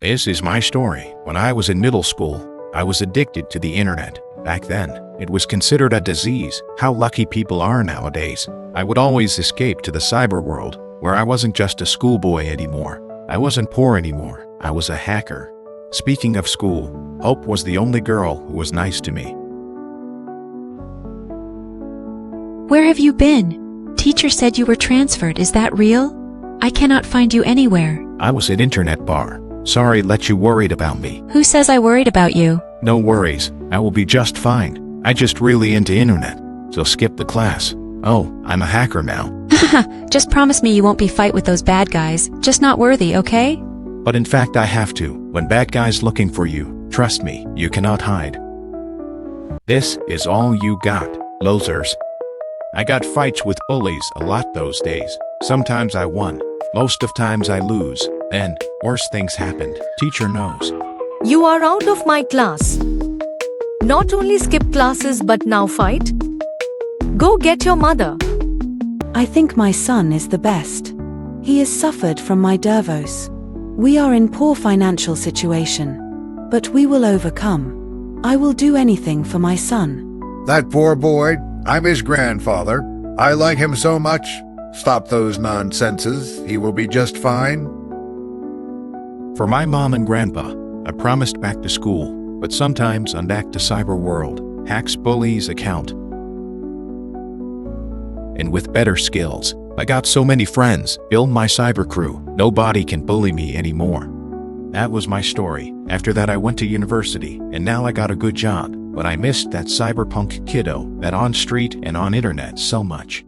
This is my story. When I was in middle school, I was addicted to the internet. Back then, it was considered a disease. How lucky people are nowadays. I would always escape to the cyber world, where I wasn't just a schoolboy anymore. I wasn't poor anymore. I was a hacker. Speaking of school, Hope was the only girl who was nice to me. Where have you been? Teacher said you were transferred. Is that real? I cannot find you anywhere. I was at internet bar. Sorry let you worried about me. Who says I worried about you? No worries, I will be just fine. I just really into internet, so skip the class. Oh, I'm a hacker now. Just promise me you won't be fight with those bad guys. Just not worthy, okay? But in fact I have to. When bad guys looking for you, trust me, you cannot hide. This is all you got, losers. I got fights with bullies a lot those days. Sometimes I won. Most of times I lose. Then, worse things happened. Teacher knows. You are out of my class. Not only skip classes but now fight? Go get your mother. I think my son is the best. He has suffered from my Dervos. We are in poor financial situation, but we will overcome. I will do anything for my son. That poor boy, I'm his grandfather. I like him so much. Stop those nonsenses. He will be just fine. For my mom and grandpa, I promised back to school, but sometimes I'm back to cyber world, hacks bullies account. And with better skills, I got so many friends, build my cyber crew, nobody can bully me anymore. That was my story. After that I went to university, and now I got a good job, but I missed that Cyberpunk Kido, that on street and on internet so much.